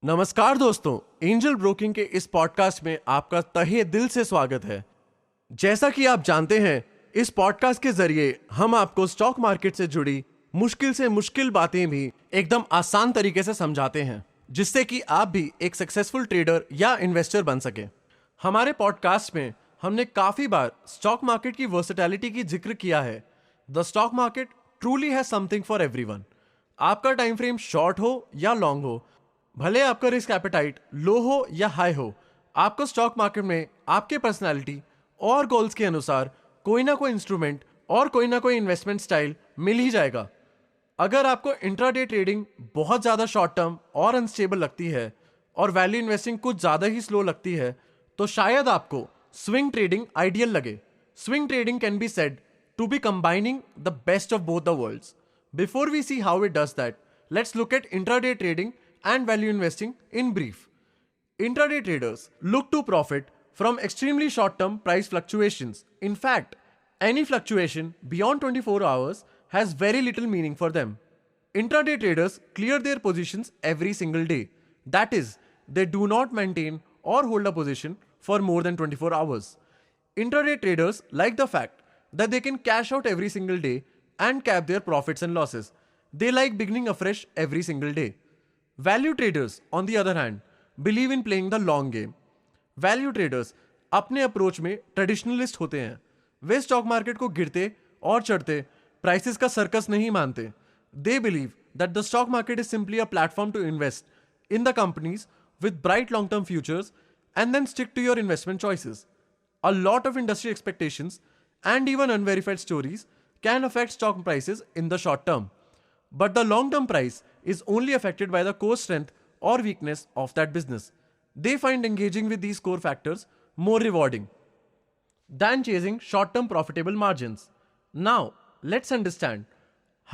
नमस्कार दोस्तों, angel broking के इस पॉडकास्ट में आपका तहे दिल से स्वागत है। जैसा कि आप जानते हैं, इस पॉडकास्ट के जरिए हम आपको स्टॉक मार्केट से जुड़ी मुश्किल से मुश्किल बातें भी एकदम आसान तरीके से समझाते हैं, जिससे कि आप भी एक सक्सेसफुल ट्रेडर या इन्वेस्टर बन सके। हमारे पॉडकास्ट में हमने काफी बार स्टॉक मार्केट की वर्सेटैलिटी की जिक्र किया है। The stock market truly has something for everyone. आपका टाइम फ्रेम शॉर्ट हो या लॉन्ग हो, भले आपका रिस्क एपेटाइट लो हो या हाई हो, आपको स्टॉक मार्केट में आपके पर्सनालिटी और गोल्स के अनुसार कोई ना कोई इंस्ट्रूमेंट और कोई ना कोई इन्वेस्टमेंट स्टाइल मिल ही जाएगा। अगर आपको इंट्राडे ट्रेडिंग बहुत ज़्यादा शॉर्ट टर्म और अनस्टेबल लगती है और वैल्यू इन्वेस्टिंग कुछ ज़्यादा ही स्लो लगती है, तो शायद आपको स्विंग ट्रेडिंग आइडियल लगे। Swing trading can be said to be combining the best of both the worlds. Before we see how it does that, let's look at intraday trading and value investing in brief. Intraday traders look to profit from extremely short-term price fluctuations. In fact, any fluctuation beyond 24 hours has very little meaning for them. Intraday traders clear their positions every single day. That is, they do not maintain or hold a position for more than 24 hours. Intraday traders like the fact that they can cash out every single day and cap their profits and losses. They like beginning afresh every single day. Value traders, on the other hand, believe in playing the long game. Value traders अपने approach में traditionalist होते हैं। वे stock market को गिरते और चढ़ते prices का circus नहीं मानते। They believe that the stock market is simply a platform to invest in the companies with bright long-term futures and then stick to your investment choices. A lot of industry expectations and even unverified stories can affect stock prices in the short term. But the long-term price is only affected by the core strength or weakness of that business. They find engaging with these core factors more rewarding than chasing short-term profitable margins. Now, let's understand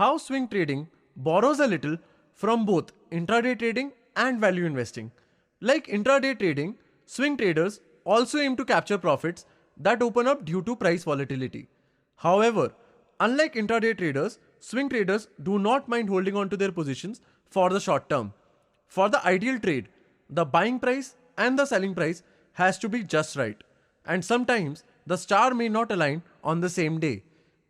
how swing trading borrows a little from both intraday trading and value investing. Like intraday trading, swing traders also aim to capture profits that open up due to price volatility. However, unlike intraday traders, swing traders do not mind holding on to their positions for the short term. For the ideal trade, the buying price and the selling price has to be just right. And sometimes the star may not align on the same day.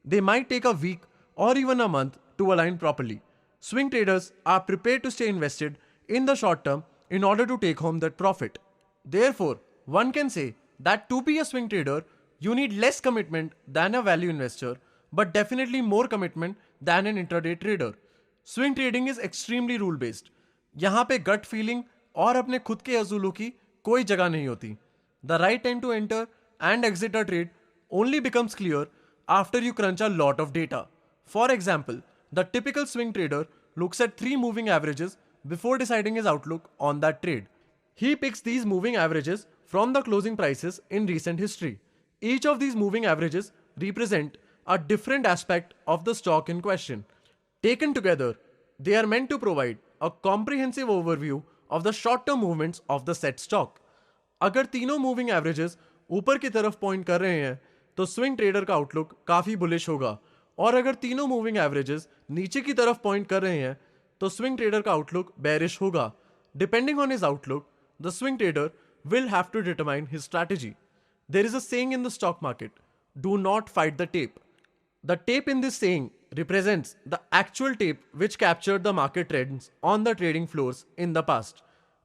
They might take a week or even a month to align properly. Swing traders are prepared to stay invested in the short term in order to take home that profit. Therefore, one can say that to be a swing trader, you need less commitment than a value investor, but definitely more commitment than an intraday trader. Swing trading is extremely rule based. यहाँ पे gut feeling और अपने खुद के असूलों की कोई जगह नहीं होती. The right time to enter and exit a trade only becomes clear after you crunch a lot of data. For example, the typical swing trader looks at 3 moving averages before deciding his outlook on that trade. He picks these moving averages from the closing prices in recent history. Each of these moving averages represent a different aspect of the stock in question. Taken together, they are meant to provide a comprehensive overview of the short-term movements of the set stock. अगर तीनों moving averages ऊपर की तरफ point कर रहे हैं, तो swing trader का आउटलुक काफी बुलिश होगा, और अगर तीनों मूविंग एवरेजेस नीचे की तरफ पॉइंट कर रहे हैं, तो स्विंग ट्रेडर का आउटलुक बेरिश होगा. Depending on his outlook, the swing trader will have to determine his strategy. There is a saying in the stock market, do not fight the tape. The tape in this saying represents the actual tape which captured the market trends on the trading floors in the past.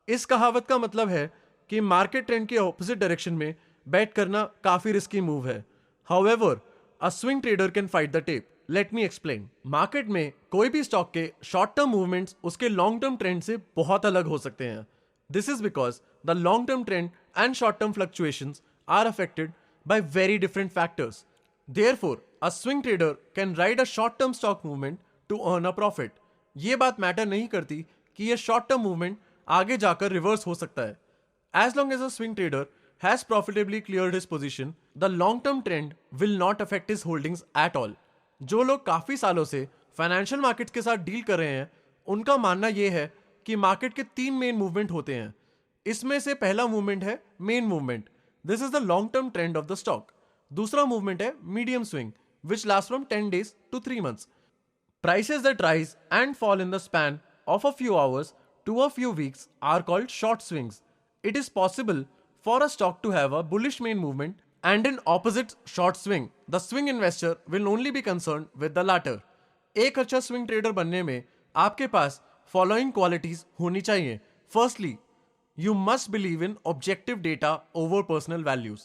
इस कहावत का मतलब है कि market trend के opposite direction में bat करना काफी रिस्की मूव है. However, a swing trader can fight the tape. Let me explain. Market में कोई भी स्टॉक के शॉर्ट टर्म मूवमेंट्स उसके लॉन्ग टर्म ट्रेंड से बहुत अलग हो सकते हैं. This is because the long-term trend and short-term fluctuations are affected by very different factors. Therefore, a swing trader can ride a short-term stock movement to earn a profit. ये बात matter नहीं करती कि ये short-term movement आगे जाकर reverse हो सकता है. As long as a swing trader has profitably cleared his position, the long-term trend will not affect his holdings at all. जो लोग काफी सालों से फाइनेंशियल मार्केट्स के साथ डील कर रहे हैं, उनका मानना यह है कि मार्केट के 3 मेन मूवमेंट होते हैं. इसमें से पहला मूवमेंट है main movement. This is the long term trend of the stock. दूसरा मूवमेंट है medium swing, which last from 10 days to 3 months. Prices that rise and fall in the span of a few hours to a few weeks are called short swings. It is possible for a stock to have a bullish main movement and an opposite short swing. The swing investor will only be concerned with the latter. एक अच्छा swing trader बनने में आपके पास following qualities होनी चाहिए. Firstly, you must believe in objective data over personal values.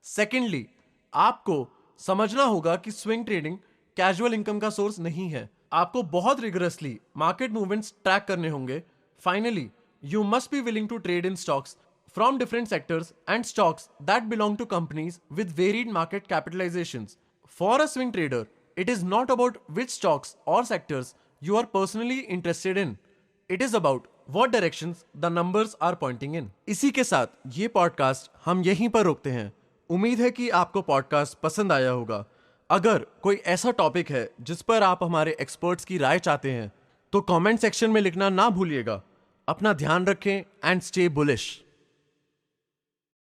Secondly, आपको समझना होगा कि स्विंग ट्रेडिंग कैजुअल इनकम का सोर्स नहीं है. आपको बहुत रिगरसली मार्केट मूवमेंट्स ट्रैक करने होंगे. Finally, you must be willing to trade in stocks from different sectors and stocks that belong to companies with varied market capitalizations. For a swing trader, it is not about which stocks or sectors you are personally interested in. It is about what directions the numbers are pointing in. इसी के साथ ये podcast हम यहीं पर रोकते हैं. उम्मीद है कि आपको पॉडकास्ट पसंद आया होगा. अगर कोई ऐसा टॉपिक है जिस पर आप हमारे एक्सपर्ट्स की राय चाहते हैं तो कमेंट सेक्शन में लिखना ना भूलिएगा. अपना ध्यान रखें एंड स्टे बुलिश.